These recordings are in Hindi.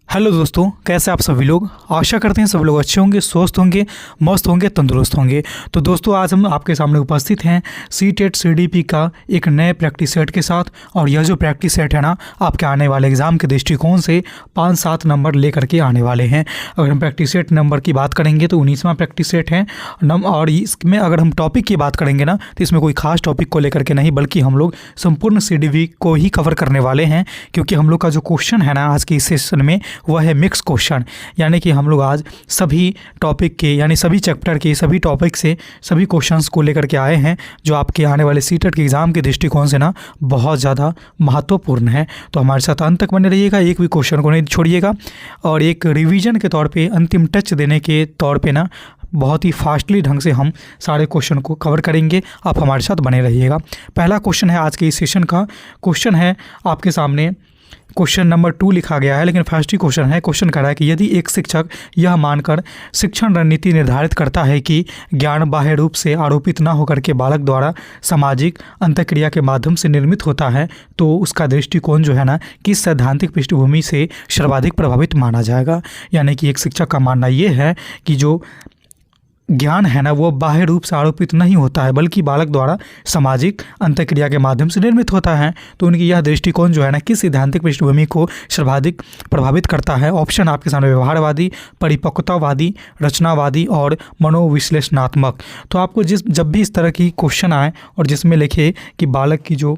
हेलो दोस्तों, कैसे आप सभी लोग। आशा करते हैं सभी लोग अच्छे होंगे, स्वस्थ होंगे, मस्त होंगे, तंदुरुस्त होंगे। तो दोस्तों, आज हम आपके सामने उपस्थित हैं सीटेट सीडीपी का एक नए प्रैक्टिस सेट के साथ। और यह जो प्रैक्टिस सेट है ना, आपके आने वाले एग्ज़ाम के दृष्टिकोण से 5-7 नंबर लेकर के आने वाले हैं। अगर हम प्रैक्टिस सेट नंबर की बात करेंगे तो 19वां प्रैक्टिस सेट है और इसमें अगर हम टॉपिक की बात करेंगे ना, तो इसमें कोई खास टॉपिक को लेकर के नहीं, बल्कि हम लोग संपूर्ण सीडीपी को ही कवर करने वाले हैं। क्योंकि हम लोग का जो क्वेश्चन है ना आज के इस सेशन में, वह है मिक्स क्वेश्चन। यानी कि हम लोग आज सभी टॉपिक के, यानी सभी चैप्टर के सभी टॉपिक से सभी क्वेश्चंस को लेकर के आए हैं, जो आपके आने वाले सीटेट के एग्ज़ाम के दृष्टिकोण से ना बहुत ज़्यादा महत्वपूर्ण है। तो हमारे साथ अंत तक बने रहिएगा, एक भी क्वेश्चन को नहीं छोड़िएगा। और एक रिवीजन के तौर पे, अंतिम टच देने के तौर पे ना बहुत ही फास्टली ढंग से हम सारे क्वेश्चन को कवर करेंगे। आप हमारे साथ बने रहिएगा। पहला क्वेश्चन है आज के इस सेशन का। क्वेश्चन है आपके सामने, क्वेश्चन नंबर 2 लिखा गया है, लेकिन फर्स्ट ही क्वेश्चन है। क्वेश्चन कह रहा है कि यदि एक शिक्षक यह मानकर शिक्षण रणनीति निर्धारित करता है कि ज्ञान बाह्य रूप से आरोपित न होकर के बालक द्वारा सामाजिक अंतःक्रिया के माध्यम से निर्मित होता है, तो उसका दृष्टिकोण जो है ना, किस सैद्धांतिक पृष्ठभूमि से सर्वाधिक प्रभावित माना जाएगा। यानी कि एक शिक्षक का मानना ये है कि जो ज्ञान है ना, वो बाह्य रूप से आरोपित नहीं होता है, बल्कि बालक द्वारा सामाजिक अंतःक्रिया के माध्यम से निर्मित होता है। तो उनकी यह दृष्टिकोण जो है ना, किस सैद्धांतिक पृष्ठभूमि को सर्वाधिक प्रभावित करता है। ऑप्शन आपके सामने व्यवहारवादी, परिपक्वतावादी, रचनावादी और मनोविश्लेषणात्मक। तो आपको जब भी इस तरह की क्वेश्चन आए और जिसमें लिखे कि बालक की जो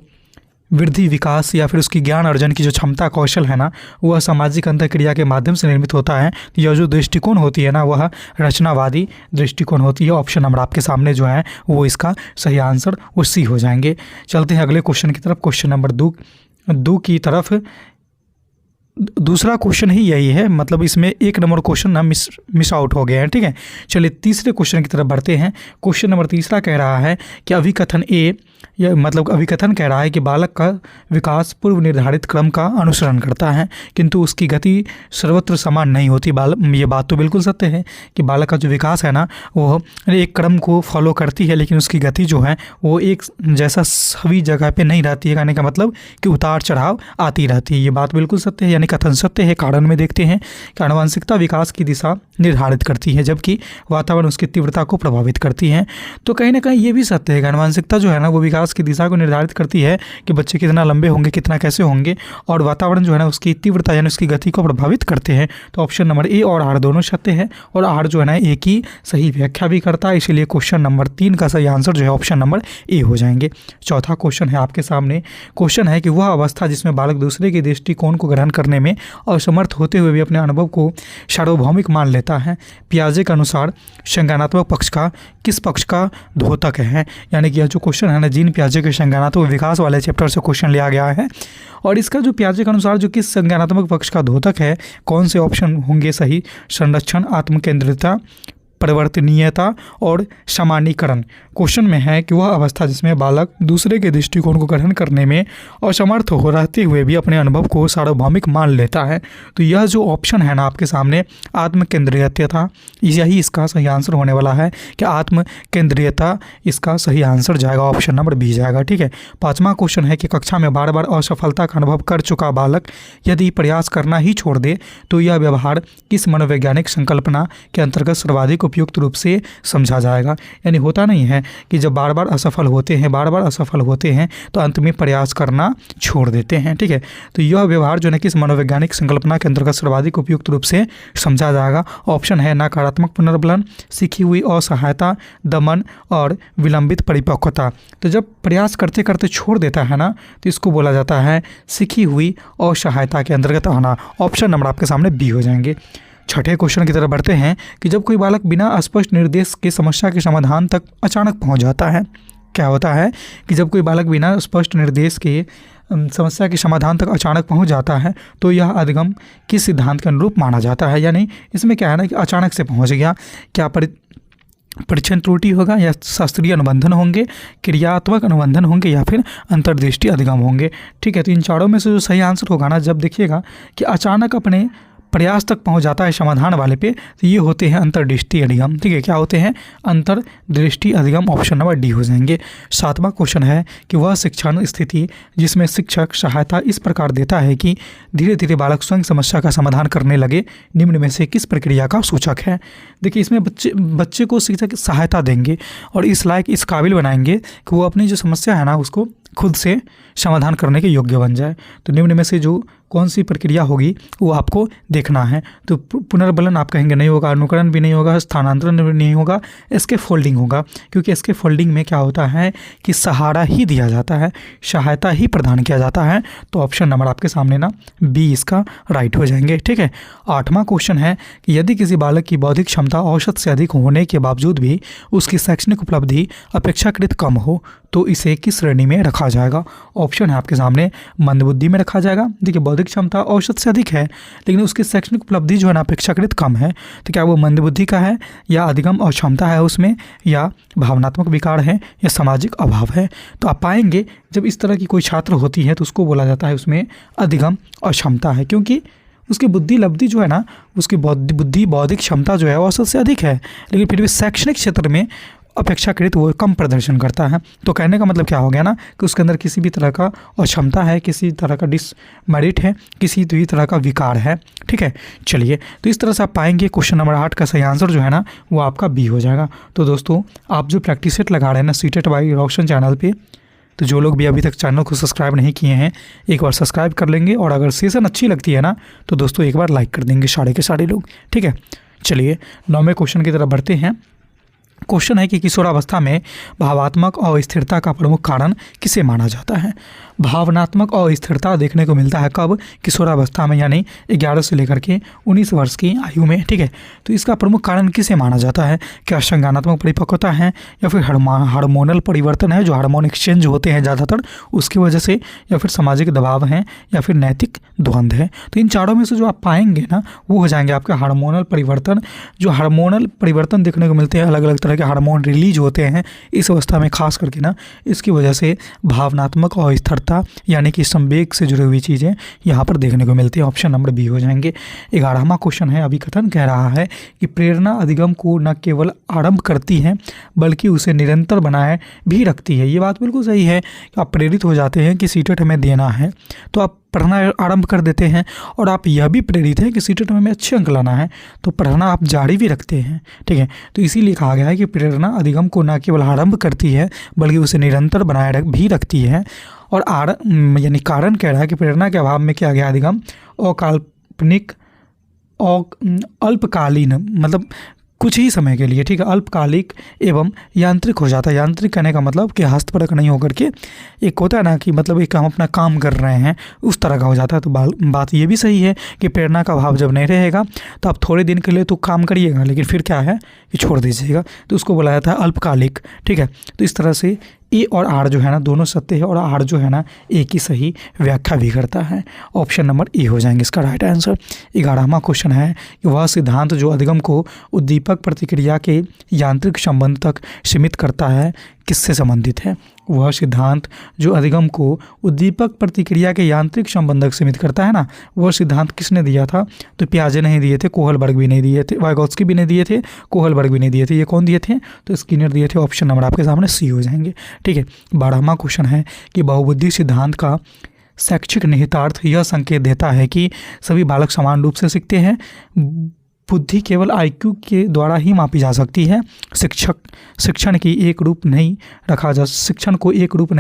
वृद्धि, विकास या फिर उसकी ज्ञान अर्जन की जो क्षमता, कौशल है ना, वह सामाजिक अंतःक्रिया के माध्यम से निर्मित होता है, तो यह जो दृष्टिकोण होती है ना, वह रचनावादी दृष्टिकोण होती है। ऑप्शन नंबर आपके सामने जो है वो इसका सही आंसर वो सी हो जाएंगे। चलते हैं अगले क्वेश्चन की तरफ। क्वेश्चन नंबर दो की तरफ। दूसरा क्वेश्चन ही यही है, मतलब इसमें 1 नंबर क्वेश्चन ना मिस आउट हो गए हैं। ठीक है, चलिए तीसरे क्वेश्चन की तरफ बढ़ते हैं। क्वेश्चन नंबर तीसरा कह रहा है कि अभिकथन ए, या मतलब अभिकथन कह रहा है कि बालक का विकास पूर्व निर्धारित क्रम का अनुसरण करता है, किंतु उसकी गति सर्वत्र समान नहीं होती। ये बात तो बिल्कुल सत्य है कि बालक का जो विकास है ना, वो एक क्रम को फॉलो करती है, लेकिन उसकी गति जो है वो एक जैसा सभी जगह पे नहीं रहती है। कहने का मतलब कि उतार चढ़ाव आती रहती है। ये बात बिल्कुल सत्य है, यानी कथन सत्य है। कारण में देखते हैं कि आनुवंशिकता विकास की दिशा निर्धारित करती है, जबकि वातावरण उसकी तीव्रता को प्रभावित करती है। तो कहीं ना कहीं ये भी सत्य है कि आनुवंशिकता जो है ना, वो विकास की दिशा को निर्धारित करती है कि बच्चे कितना लंबे होंगे, कितना कैसे होंगे, और वातावरण जो है ना उसकी तीव्रता यानी उसकी गति को प्रभावित करते हैं। तो ऑप्शन नंबर ए और आर दोनों सत्य है, और आर जो है ना एक ही सही व्याख्या भी करता है। इसीलिए क्वेश्चन नंबर 3 का सही आंसर जो है ऑप्शन नंबर ए हो जाएंगे। चौथा क्वेश्चन है आपके सामने। क्वेश्चन है कि वह अवस्था जिसमें बालक दूसरे के दृष्टिकोण को ग्रहण करने में असमर्थ होते हुए भी अपने अनुभव को सार्वभौमिक मान लेता है, पियाजे के अनुसार संज्ञानात्मक पक्ष का किस पक्ष का द्योतक है। यानी कि यह जो क्वेश्चन है ना, जीन पियाजे के संज्ञानात्मक विकास वाले चैप्टर से क्वेश्चन लिया गया है। और इसका जो पियाजे के अनुसार जो किस संज्ञानात्मक पक्ष का द्योतक है, कौन से ऑप्शन होंगे सही। संरक्षण, आत्मकेंद्रितता, परिवर्तनीयता और सामान्यीकरण। क्वेश्चन में है कि वह अवस्था जिसमें बालक दूसरे के दृष्टिकोण को ग्रहण करने में असमर्थ हो रहते हुए भी अपने अनुभव को सार्वभौमिक मान लेता है। तो यह जो ऑप्शन है ना आपके सामने, आत्मकेंद्रियता, यही इसका सही आंसर होने वाला है कि आत्मकेंद्रियता इसका सही आंसर जाएगा, ऑप्शन नंबर बी जाएगा। ठीक है, 5वां क्वेश्चन है कि कक्षा में बार बार असफलता का अनुभव कर चुका बालक यदि प्रयास करना ही छोड़ दे, तो यह व्यवहार किस मनोवैज्ञानिक संकल्पना के अंतर्गत सर्वाधिक उपयुक्त रूप से समझा जाएगा। यानी होता नहीं है कि जब बार बार असफल होते हैं तो अंत में प्रयास करना छोड़ देते हैं। ठीक है, तो यह व्यवहार जो है किस मनोवैज्ञानिक संकल्पना के अंतर्गत सर्वाधिक उपयुक्त रूप से समझा जाएगा। ऑप्शन है नकारात्मक पुनर्बलन, सीखी हुई असहायता, दमन और विलंबित परिपक्वता। तो जब प्रयास करते करते छोड़ देता है ना, तो इसको बोला जाता है सीखी हुई असहायता के अंतर्गत आना। ऑप्शन नंबर आपके सामने बी हो जाएंगे। छठे क्वेश्चन की तरफ बढ़ते हैं कि जब कोई बालक बिना स्पष्ट निर्देश के समस्या के समाधान तक अचानक पहुंच जाता है, क्या होता है कि जब कोई बालक बिना स्पष्ट निर्देश के समस्या के समाधान तक अचानक पहुंच जाता है, तो यह अधिगम किस सिद्धांत के अनुरूप माना जाता है। यानी इसमें क्या है ना कि अचानक से पहुंच गया, क्या परीक्षण त्रुटि होगा, या शास्त्रीय अनुबंधन होंगे, क्रियात्मक अनुबंधन होंगे, या फिर अंतर्दृष्टि अधिगम होंगे। ठीक है, तो इन चारों में से जो सही आंसर होगा ना, जब देखिएगा कि अचानक अपने प्रयास तक पहुंच जाता है समाधान वाले पे, तो ये होते हैं अंतर्दृष्टि अधिगम। ठीक है, क्या होते हैं? अंतर्दृष्टि अधिगम। ऑप्शन नंबर डी हो जाएंगे। 7वां क्वेश्चन है कि वह शिक्षण स्थिति जिसमें शिक्षक सहायता इस प्रकार देता है कि धीरे धीरे बालक स्वयं समस्या का समाधान करने लगे, निम्न में से किस प्रक्रिया का सूचक है? देखिए, इसमें बच्चे को शिक्षक सहायता देंगे और इस लायक, इस काबिल बनाएंगे कि वो अपनी जो समस्या है ना उसको खुद से समाधान करने के योग्य बन जाए। तो निम्न में से जो कौन सी प्रक्रिया होगी वो आपको देखना है। तो पुनर्बलन आप कहेंगे नहीं होगा, अनुकरण भी नहीं होगा, स्थानांतरण भी नहीं होगा, इसके फोल्डिंग होगा, क्योंकि इसके फोल्डिंग में क्या होता है कि सहारा ही दिया जाता है, सहायता ही प्रदान किया जाता है। तो ऑप्शन नंबर आपके सामने ना बी इसका राइट हो जाएंगे। ठीक है, 8वां क्वेश्चन है कि यदि किसी बालक की बौद्धिक क्षमता औसत से अधिक होने के बावजूद भी उसकी शैक्षणिक उपलब्धि अपेक्षाकृत कम हो तो इसे किस श्रेणी में रखा जाएगा? ऑप्शन है आपके सामने, मंदबुद्धि में रखा जाएगा। देखिए, बौद्धिक क्षमता औसत से अधिक है लेकिन उसकी शैक्षणिक उपलब्धि जो है ना अपेक्षाकृत कम है, तो क्या वो मंदबुद्धि का है, या अधिगम अक्षमता है उसमें, या भावनात्मक विकार है, या सामाजिक अभाव है? तो आप पाएंगे जब इस तरह की कोई छात्र होती है तो उसको बोला जाता है उसमें अधिगम अक्षमता है, क्योंकि उसकी बुद्धि लब्धि जो है ना, उसकी बुद्धि बौद्धिक क्षमता जो है औसत से अधिक है, लेकिन फिर भी शैक्षणिक क्षेत्र में अपेक्षाकृत वो कम प्रदर्शन करता है। तो कहने का मतलब क्या हो गया ना कि उसके अंदर किसी भी तरह का अक्षमता है, किसी तरह का डिसमेरिट है, किसी भी तरह का विकार है। ठीक है, चलिए, तो इस तरह से आप पाएंगे क्वेश्चन नंबर 8 का सही आंसर जो है ना वो आपका बी हो जाएगा। तो दोस्तों, आप जो प्रैक्टिस सेट लगा रहे हैं ना सीटेट बाय रौशन चैनल पे, तो जो लोग भी अभी तक चैनल को सब्सक्राइब नहीं किए हैं एक बार सब्सक्राइब कर लेंगे, और अगर सेशन अच्छी लगती है ना तो दोस्तों एक बार लाइक कर देंगे सारे के सारे लोग। ठीक है, चलिए 9वें क्वेश्चन की तरफ बढ़ते हैं। क्वेश्चन है कि किशोरावस्था में भावात्मक अस्थिरता का प्रमुख कारण किसे माना जाता है? भावनात्मक अस्थिरता देखने को मिलता है कब? किशोरावस्था में, यानी 11 से लेकर के 19 वर्ष की आयु में। ठीक है, तो इसका प्रमुख कारण किसे माना जाता है? क्या संज्ञानात्मक परिपक्वता है, या फिर हार्मोनल परिवर्तन है, जो हार्मोन एक्सचेंज होते हैं ज़्यादातर उसकी वजह से, या फिर सामाजिक दबाव है, या फिर नैतिक द्वंद्व है? तो इन चारों में से जो आप पाएंगे ना वो हो जाएंगे आपके हार्मोनल परिवर्तन। जो हार्मोनल परिवर्तन देखने को मिलते हैं, अलग अलग तरह के हार्मोन रिलीज होते हैं इस अवस्था में खास करके ना, इसकी वजह से भावनात्मक अस्थिरता यानी कि संवेग से जुड़ी हुई चीज़ें यहाँ पर देखने को मिलती है। ऑप्शन नंबर बी हो जाएंगे। 11वां क्वेश्चन है, अभी कथन कह रहा है कि प्रेरणा अधिगम को न केवल आरंभ करती है बल्कि उसे निरंतर बनाए भी रखती है। ये बात बिल्कुल सही है कि आप प्रेरित हो जाते हैं कि सीटेट हमें देना है तो आप पढ़ना आरंभ कर देते हैं, और आप यह भी प्रेरित हैं कि सीटेट में हमें अच्छे अंक लाना है तो पढ़ना आप जारी भी रखते हैं। ठीक है, तो इसीलिए कहा गया है कि प्रेरणा अधिगम को न केवल आरंभ करती है बल्कि उसे निरंतर बनाए भी रखती है। और यानी कारण कह रहा है कि प्रेरणा के अभाव में क्या गया अधिगम अकाल्पनिक और अल्पकालीन, मतलब कुछ ही समय के लिए, ठीक है, अल्पकालिक एवं यांत्रिक हो जाता है। यांत्रिक कहने का मतलब कि हस्तपरक नहीं होकर के एक होता है ना कि मतलब एक हम अपना काम कर रहे हैं उस तरह का हो जाता है। तो बात ये भी सही है कि प्रेरणा का अभाव जब नहीं रहेगा तो आप थोड़े दिन के लिए तो काम करिएगा लेकिन फिर क्या है कि छोड़ दीजिएगा, तो उसको बोला जाता है अल्पकालिक। ठीक है, तो इस तरह से ए और आर जो है ना दोनों सत्य है, और आर जो है ना ए की सही व्याख्या भी करता है। ऑप्शन नंबर ए हो जाएंगे इसका राइट आंसर। 11वां क्वेश्चन है कि वह सिद्धांत जो अधिगम को उद्दीपक प्रतिक्रिया के यांत्रिक संबंध तक सीमित करता है किससे संबंधित है? वह सिद्धांत जो अधिगम को उद्दीपक प्रतिक्रिया के यांत्रिक संबंध तक सीमित करता है ना, वह सिद्धांत किसने दिया था? तो पियाजे नहीं दिए थे, कोहलबर्ग भी नहीं दिए थे, वाइगोत्स्की भी नहीं दिए थे, कोहलबर्ग भी नहीं दिए थे। ये कौन दिए थे? तो स्किनर दिए थे। ऑप्शन नंबर आपके सामने सी हो जाएंगे। ठीक है, 12वां क्वेश्चन है कि बहुबुद्धि सिद्धांत का शैक्षिक निहितार्थ यह संकेत देता है कि सभी बालक समान रूप से सीखते हैं, बुद्धि केवल IQ के द्वारा ही मापी जा सकती है, शिक्षण को एक रूप नहीं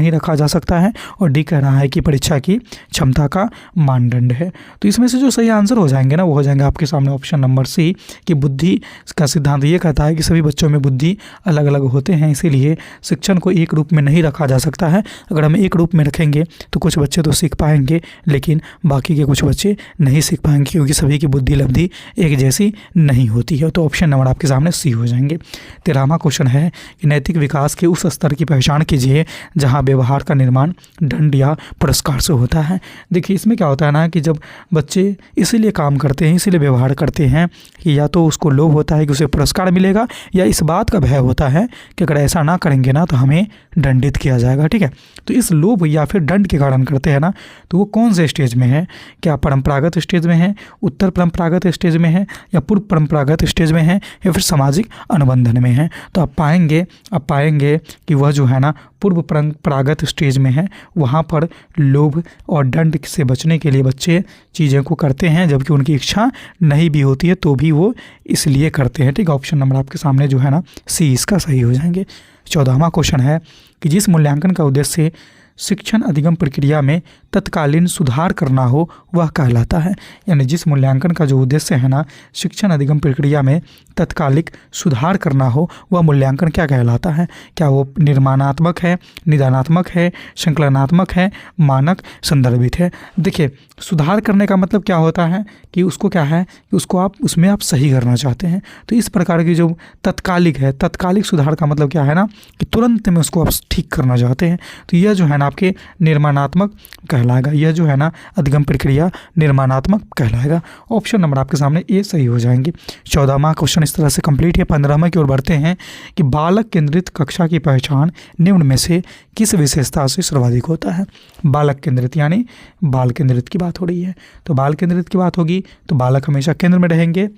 रखा जा सकता है, और डी कह रहा है कि परीक्षा की क्षमता का मानदंड है। तो इसमें से जो सही आंसर हो जाएंगे ना वो हो जाएंगे आपके सामने ऑप्शन नंबर सी कि बुद्धि का सिद्धांत ये कहता है कि सभी बच्चों में बुद्धि अलग अलग होते हैं, इसीलिए शिक्षण को एक रूप में नहीं रखा जा सकता है। अगर हम एक रूप में रखेंगे तो कुछ बच्चे तो सीख पाएंगे लेकिन बाकी के कुछ बच्चे नहीं सीख पाएंगे, क्योंकि सभी की बुद्धि लब्धि एक जैसी नहीं होती है। तो ऑप्शन नंबर आपके सामने सी हो जाएंगे। 13वां क्वेश्चन है कि नैतिक विकास के उस स्तर की पहचान कीजिए जहाँ व्यवहार का निर्माण दंड या पुरस्कार से होता है। देखिए इसमें क्या होता है ना कि जब बच्चे इसीलिए काम करते हैं, इसीलिए व्यवहार करते हैं कि या तो उसको लोभ होता है कि उसे पुरस्कार मिलेगा, या इस बात का भय होता है कि अगर ऐसा ना करेंगे ना तो हमें दंडित किया जाएगा। ठीक है, तो इस लोभ या फिर दंड के कारण करते हैं ना। तो वो कौन से स्टेज में है? क्या परंपरागत स्टेज में है, उत्तर परंपरागत स्टेज में है, या पूर्व परंपरागत स्टेज में है, या फिर सामाजिक अनुबंधन में है? तो आप पाएंगे कि वह जो है ना पूर्व परंपरागत स्टेज में है। वहाँ पर लोभ और दंड से बचने के लिए बच्चे चीज़ों को करते हैं जबकि उनकी इच्छा नहीं भी होती है तो भी वो इसलिए करते हैं। ठीक है, ऑप्शन नंबर आपके सामने जो है ना सी इसका सही हो जाएंगे। 14वां क्वेश्चन है कि जिस मूल्यांकन का उद्देश्य शिक्षण अधिगम प्रक्रिया में तत्कालीन सुधार करना हो वह कहलाता है। यानी जिस मूल्यांकन का जो उद्देश्य है ना शिक्षण अधिगम प्रक्रिया में तत्कालिक सुधार करना हो वह मूल्यांकन क्या कहलाता है? क्या वो निर्माणात्मक है, निदानात्मक है, संकलनात्मक है, मानक संदर्भित है? देखिए सुधार करने का मतलब क्या होता है कि उसको क्या है कि उसको आप उसमें आप सही करना चाहते हैं। तो इस प्रकार की जो तत्कालिक है, तत्कालिक सुधार का मतलब क्या है ना कि तुरंत में उसको आप ठीक करना चाहते हैं। तो यह जो है ना आपके निर्माणात्मक कहलाएगा। यह जो है ना अधिगम प्रक्रिया निर्माणात्मक कहलाएगा। ऑप्शन नंबर आपके सामने ए सही हो जाएंगे। 14वां क्वेश्चन इस तरह से कंप्लीट है। 15वां की ओर बढ़ते हैं कि बालक केंद्रित कक्षा की पहचान निम्न में से किस विशेषता से सर्वाधिक होता है? बालक केंद्रित यानी बाल केंद्रित की बात हो रही है। तो बाल केंद्रित की बात होगी तो बालक हमेशा केंद्र में रहेंगे,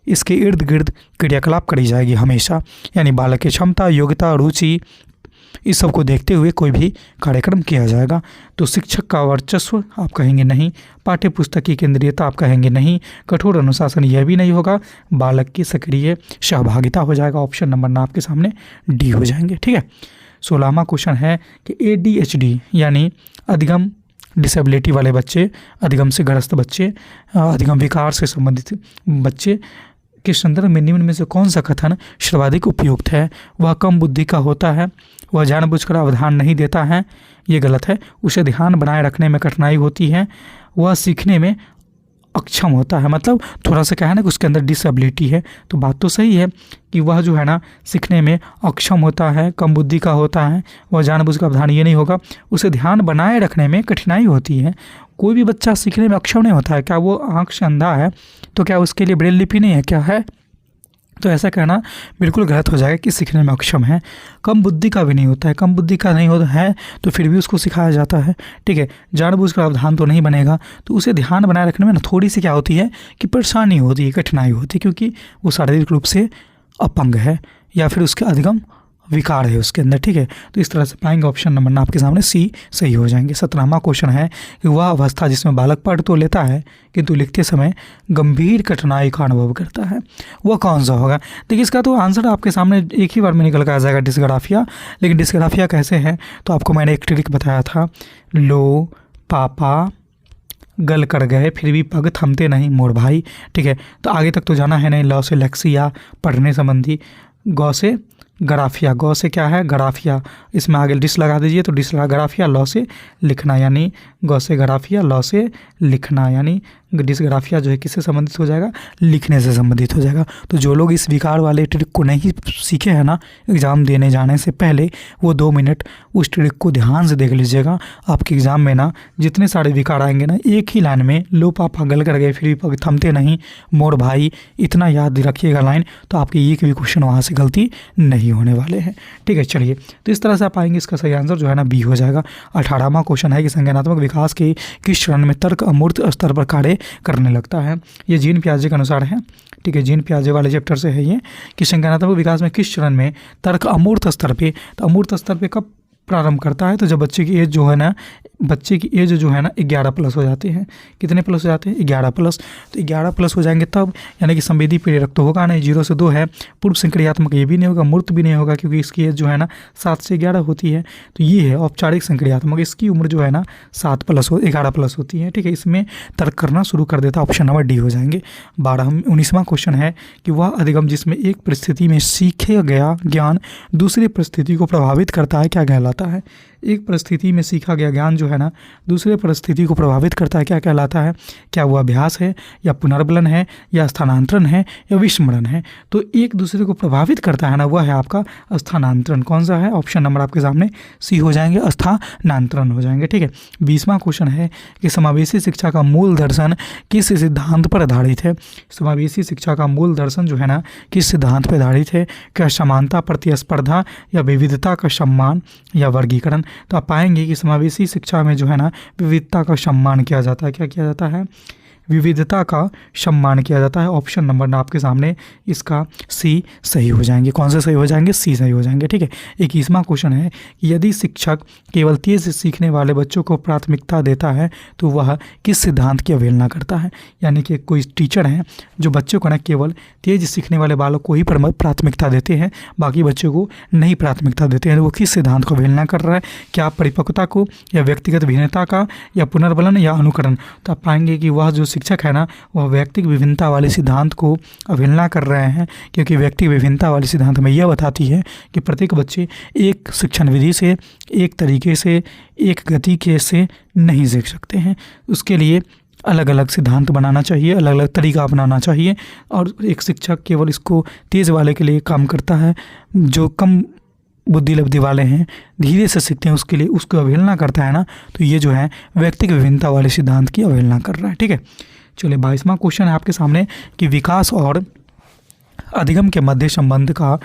इसके इर्द गिर्द क्रियाकलाप करी जाएगी हमेशा। यानी बालक की क्षमता, योग्यता, रुचि इस सब को देखते हुए कोई भी कार्यक्रम किया जाएगा। तो शिक्षक का वर्चस्व आप कहेंगे नहीं, पाठ्य पुस्तक की केंद्रीयता आप कहेंगे नहीं, कठोर अनुशासन यह भी नहीं होगा, बालक की सक्रिय सहभागिता हो जाएगा। ऑप्शन नंबर ना आपके सामने डी हो जाएंगे। ठीक है, 16वां क्वेश्चन है कि ADHD यानी अधिगम डिसेबिलिटी वाले बच्चे, अधिगम से ग्रस्त बच्चे, अधिगम विकार से संबंधित बच्चे के संदर्भ में निम्न में से कौन सा कथन सर्वाधिक उपयुक्त है? वह कम बुद्धि का होता है, वह जानबूझकर अवधान नहीं देता है, ये गलत है, उसे ध्यान बनाए रखने में कठिनाई होती है, वह सीखने में अक्षम होता है। मतलब थोड़ा सा क्या है ना कि उसके अंदर डिसेबिलिटी है। तो बात तो सही है कि वह जो है ना सीखने में अक्षम होता है, कम बुद्धि का होता है, वह जानबूझकर अवधान ये नहीं होगा, उसे ध्यान बनाए रखने में कठिनाई होती है। कोई भी बच्चा सीखने में अक्षम नहीं होता है। क्या वो आँख से अंधा है तो क्या उसके लिए ब्रेल लिपि नहीं है? क्या है? तो ऐसा कहना बिल्कुल गलत हो जाएगा कि सीखने में अक्षम है। कम बुद्धि का भी नहीं होता है, कम बुद्धि का नहीं होता है तो फिर भी उसको सिखाया जाता है। ठीक है, जानबूझकर अवधान तो नहीं बनेगा, तो उसे ध्यान बनाए रखने में ना थोड़ी सी क्या होती है कि परेशानी होती है, कठिनाई होती है, क्योंकि वो शारीरिक रूप से अपंग है या फिर उसके अधिगम विकार है उसके अंदर। ठीक है, तो इस तरह से पाएंगे ऑप्शन नंबर ना आपके सामने सी सही हो जाएंगे। 17वां क्वेश्चन है कि वह अवस्था जिसमें बालक पढ़ तो लेता है किंतु लिखते समय गंभीर कठिनाई का अनुभव करता है, वह कौन सा होगा? देखिए इसका तो आंसर आपके सामने एक ही बार में निकल कर आ जाएगा, डिस्ग्राफिया। लेकिन डिस्ग्राफिया कैसे है तो आपको मैंने एक ट्रिक बताया था, लो पापा गल कर गए फिर भी पग थमते नहीं मोर भाई। ठीक है, तो आगे तक तो जाना है नहीं। लॉ से लेक्सिया पढ़ने संबंधी, गौ से ग्राफिया, गौ से क्या है ग्राफिया, इसमें आगे डिस लगा दीजिए तो डिस लगा ग्राफिया, लॉ से लिखना यानी गौ से ग्राफिया, लॉ से लिखना यानी डिस्ग्राफिया जो है किससे संबंधित हो जाएगा? लिखने से संबंधित हो जाएगा। तो जो लोग इस विकार वाले ट्रिक को नहीं सीखे हैं ना एग्ज़ाम देने जाने से पहले, वो 2 मिनट उस ट्रिक को ध्यान से देख लीजिएगा। आपके एग्ज़ाम में ना जितने सारे विकार आएंगे ना एक ही लाइन में, लो पापा गल कर गए फिर भी पग थमते नहीं मोर भाई, इतना याद रखिएगा लाइन, तो आपके एक भी क्वेश्चन वहाँ से गलती नहीं होने वाले हैं। ठीक है, चलिए तो इस तरह से आप आएंगे, इसका सही आंसर जो है ना बी हो जाएगा। 18वां क्वेश्चन है कि संज्ञानात्मक विकास के किस चरण में तर्क अमूर्त स्तर पर कार्य करने लगता है? ये जीन पियाजे के अनुसार है। ठीक है, जीन पियाजे वाले चैप्टर से है ये कि संज्ञानात्मक विकास में किस चरण में तर्क अमूर्त स्तर पे, तो अमूर्त स्तर पे कब प्रारंभ करता है? तो जब बच्चे की एज जो है ना 11+ हो जाते हैं। कितने प्लस हो जाते हैं? 11+। तो 11+ हो जाएंगे तब, यानी कि संवेदी प्रेरक तो होगा नहीं, 0 से 2 है, पूर्व संक्रियात्मक ये भी नहीं होगा, मूर्त भी नहीं होगा क्योंकि इसकी एज जो है ना 7 से 11 होती है। तो ये है औपचारिक संक्रियात्मक, इसकी उम्र जो है ना 11+ होती है। ठीक है, इसमें तर्क करना शुरू कर देता है। ऑप्शन नंबर डी हो जाएंगे। 19वां क्वेश्चन है कि वह अधिगम जिसमें एक परिस्थिति में सीखे गया ज्ञान दूसरी परिस्थिति को प्रभावित करता है क्या कहलाता है? एक परिस्थिति में सीखा गया ज्ञान जो है ना दूसरे परिस्थिति को प्रभावित करता है, क्या कहलाता है? क्या वो अभ्यास है या पुनर्बलन है या स्थानांतरण है या विस्मरण है? तो एक दूसरे को प्रभावित करता है ना, वह है आपका स्थानांतरण। कौन सा है? ऑप्शन नंबर आपके सामने सी हो जाएंगे, स्थानांतरण हो जाएंगे। ठीक है, 20वां क्वेश्चन है कि समावेशी शिक्षा का मूल दर्शन किस सिद्धांत पर आधारित है? समावेशी शिक्षा का मूल दर्शन जो है ना किस सिद्धांत पर आधारित है? क्या समानता, प्रतिस्पर्धा या विविधता का सम्मान या वर्गीकरण? तो आप पाएंगे कि समावेशी शिक्षा में जो है ना विविधता का सम्मान किया जाता है। क्या किया जाता है? विविधता का सम्मान किया जाता है। ऑप्शन नंबर ना आपके सामने इसका सी सही हो जाएंगे। कौन से सही हो जाएंगे? सी सही हो जाएंगे। ठीक है, 21वां क्वेश्चन है कि यदि शिक्षक केवल तेज सीखने वाले बच्चों को प्राथमिकता देता है तो वह किस सिद्धांत की अवहेलना करता है? यानी कि कोई टीचर है जो बच्चों को ना केवल तेज सीखने वाले बालक को ही प्राथमिकता देते हैं, बाकी बच्चों को नहीं प्राथमिकता देते हैं, तो वो किस सिद्धांत को अवहेलना कर रहा है? क्या परिपक्वता को या व्यक्तिगत भिन्नता का या पुनर्बलन या अनुकरण? तो आप पाएंगे कि वह जो शिक्षक है ना वह व्यक्तिगत विभिन्नता वाले सिद्धांत को अवहेलना कर रहे हैं, क्योंकि व्यक्तिगत विभिन्नता वाले सिद्धांत में यह बताती है कि प्रत्येक बच्चे एक शिक्षण विधि से, एक तरीके से, एक गति के से नहीं सीख सकते हैं। उसके लिए अलग अलग सिद्धांत बनाना चाहिए, अलग अलग तरीका अपनाना चाहिए। और एक शिक्षक केवल इसको तेज़ वाले के लिए काम करता है, जो कम बुद्धि लब्धि वाले हैं, धीरे से सीखते हैं, उसके लिए उसको अवहेलना करता है ना, तो ये जो है व्यक्तिगत विभिन्नता वाले सिद्धांत की अवहेलना कर रहा है। ठीक है, चलिए 22वां क्वेश्चन है आपके सामने कि विकास और अधिगम के मध्य संबंध का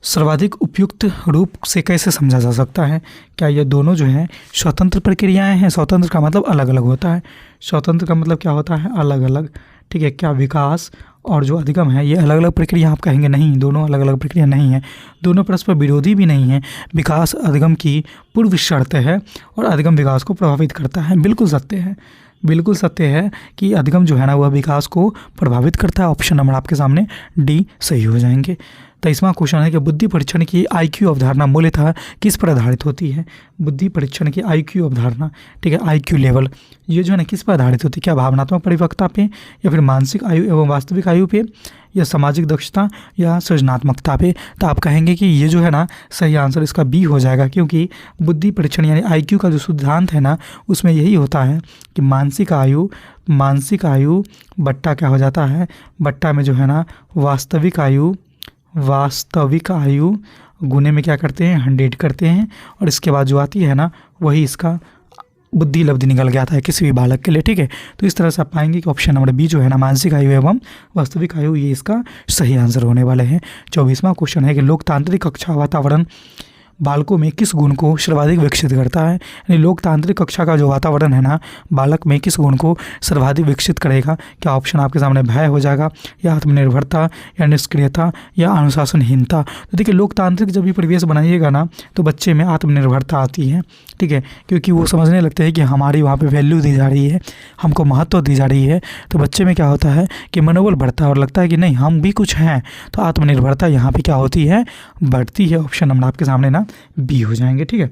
सर्वाधिक उपयुक्त रूप से कैसे समझा जा सकता है? क्या ये दोनों जो हैं स्वतंत्र प्रक्रियाएं हैं? स्वतंत्र का मतलब अलग अलग होता है, स्वतंत्र का मतलब क्या होता है? अलग अलग। ठीक है, क्या विकास और जो अधिगम है ये अलग अलग प्रक्रिया आप कहेंगे? नहीं, दोनों अलग अलग प्रक्रिया नहीं है, दोनों परस्पर विरोधी भी नहीं है। विकास अधिगम की पूर्व शर्त है और अधिगम विकास को प्रभावित करता है। बिल्कुल सत्य है, बिल्कुल सत्य है कि अधिगम जो है ना वह विकास को प्रभावित करता है। ऑप्शन नंबर आपके सामने डी सही हो जाएंगे। 23वां क्वेश्चन है कि बुद्धि परीक्षण की IQ अवधारणा मूलतः किस पर आधारित होती है? बुद्धि परीक्षण की IQ अवधारणा, ठीक है, IQ लेवल, ये जो है ना किस पर आधारित होती है? क्या भावनात्मक परिपक्वता पे या फिर मानसिक आयु एवं वास्तविक आयु पे या सामाजिक दक्षता या सृजनात्मकता पे? तो आप कहेंगे कि ये जो है ना सही आंसर इसका बी हो जाएगा, क्योंकि बुद्धि परीक्षण यानी IQ का जो सिद्धांत है ना उसमें यही होता है कि मानसिक आयु बट्टा क्या हो जाता है? बट्टा में जो है ना वास्तविक आयु गुने में क्या करते हैं? 100 करते हैं, और इसके बाद जो आती है ना वही इसका बुद्धि लब्धि निकल गया था किसी भी बालक के लिए। ठीक है, तो इस तरह से आप पाएंगे कि ऑप्शन नंबर बी जो है ना मानसिक आयु एवं वास्तविक आयु ये इसका सही आंसर होने वाले हैं। 24वां क्वेश्चन है कि लोकतांत्रिक कक्षा वातावरण बालकों में किस गुण को सर्वाधिक विकसित करता है? यानी लोकतांत्रिक कक्षा का जो वातावरण है ना बालक में किस गुण को सर्वाधिक विकसित करेगा? क्या ऑप्शन आपके सामने भय हो जाएगा या आत्मनिर्भरता या निष्क्रियता या अनुशासनहीनता? तो देखिए लोकतांत्रिक जब भी परिवेश बनाइएगा ना तो बच्चे में आत्मनिर्भरता आती है। ठीक है, क्योंकि वो समझने लगते हैं कि हमारी वहाँ पे वैल्यू दी जा रही है, हमको महत्व दी जा रही है, तो बच्चे में क्या होता है कि मनोबल बढ़ता है और लगता है कि नहीं हम भी कुछ हैं, तो आत्मनिर्भरता यहाँ पे क्या होती है? बढ़ती है। ऑप्शन नंबर आपके सामने ना बी हो जाएंगे। ठीक है,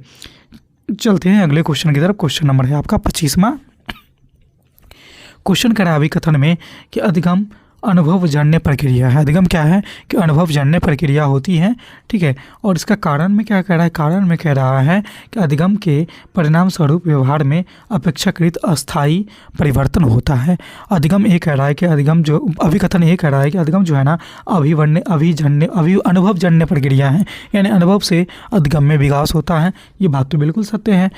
चलते हैं अगले क्वेश्चन की तरफ। क्वेश्चन नंबर है आपका 25वां। क्वेश्चन कह रहा है अभिकथन में कि अधिगम अनुभवजन्य प्रक्रिया है। अधिगम क्या है? कि अनुभवजन्य प्रक्रिया होती है। ठीक है, और इसका कारण में क्या कह रहा है? कारण में कह रहा है कि अधिगम के परिणाम स्वरूप व्यवहार में अपेक्षाकृत अस्थायी परिवर्तन होता है। अधिगम ये कह रहा है कि अभिकथन ये कह रहा है कि अधिगम जो है ना अनुभवजन्य प्रक्रिया है, यानी अनुभव से अधिगम में विकास होता है। ये बात तो बिल्कुल सत्य है।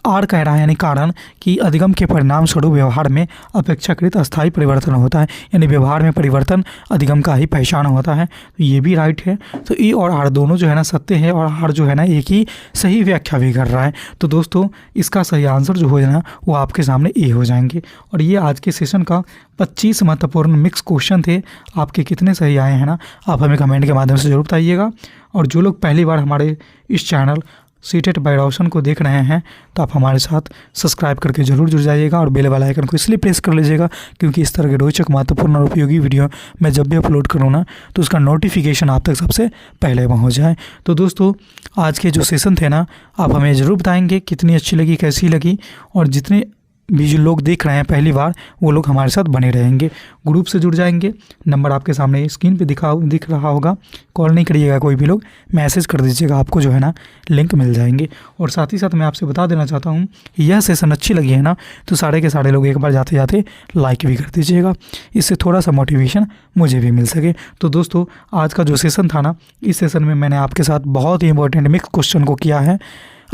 आर कह रहा है यानी कारण कि अधिगम के परिणाम स्वरूप व्यवहार में अपेक्षाकृत अस्थायी परिवर्तन होता है, यानी व्यवहार में परिवर्तन अधिगम का ही पहचान होता है। तो ये भी राइट है। तो ई और आर दोनों जो है ना सत्य है, और आर जो है ना एक ही सही व्याख्या भी कर रहा है। तो दोस्तों इसका सही आंसर जो हो जाना वो आपके सामने ए हो जाएंगे। और ये आज के सेशन का 25 महत्वपूर्ण मिक्स क्वेश्चन थे। आपके कितने सही आए हैं ना आप हमें कमेंट के माध्यम से जरूर बताइएगा। और जो लोग पहली बार हमारे इस चैनल सीटेट बाय रोशन को देख रहे हैं तो आप हमारे साथ सब्सक्राइब करके जरूर जुड़ जाइएगा और बेल वाला आइकन को इसलिए प्रेस कर लीजिएगा क्योंकि इस तरह के रोचक महत्वपूर्ण और उपयोगी वीडियो मैं जब भी अपलोड करूँ ना तो उसका नोटिफिकेशन आप तक सबसे पहले पहुँच जाए। तो दोस्तों आज के जो सेशन थे ना आप हमें ज़रूर बताएंगे कितनी अच्छी लगी, कैसी लगी, और जितने भी जो लोग देख रहे हैं पहली बार, वो लोग हमारे साथ बने रहेंगे, ग्रुप से जुड़ जाएंगे। नंबर आपके सामने स्क्रीन पे दिख रहा होगा। कॉल नहीं करिएगा कोई भी लोग, मैसेज कर दीजिएगा, आपको जो है ना लिंक मिल जाएंगे। और साथ ही साथ मैं आपसे बता देना चाहता हूँ, यह सेशन अच्छी लगी है ना तो सारे के सारे लोग एक बार जाते जाते लाइक भी कर दीजिएगा, इससे थोड़ा सा मोटिवेशन मुझे भी मिल सके। तो दोस्तों आज का जो सेशन था ना, इस सेशन में मैंने आपके साथ बहुत ही इंपॉर्टेंट मिक्स क्वेश्चन को किया है।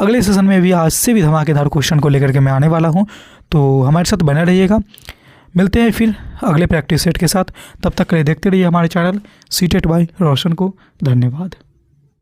अगले सेशन में भी आज से भी धमाकेदार क्वेश्चन को लेकर के मैं आने वाला हूं, तो हमारे साथ बने रहिएगा। मिलते हैं फिर अगले प्रैक्टिस सेट के साथ, तब तक के लिए देखते रहिए हमारे चैनल सीटेट बाय रोशन को। धन्यवाद।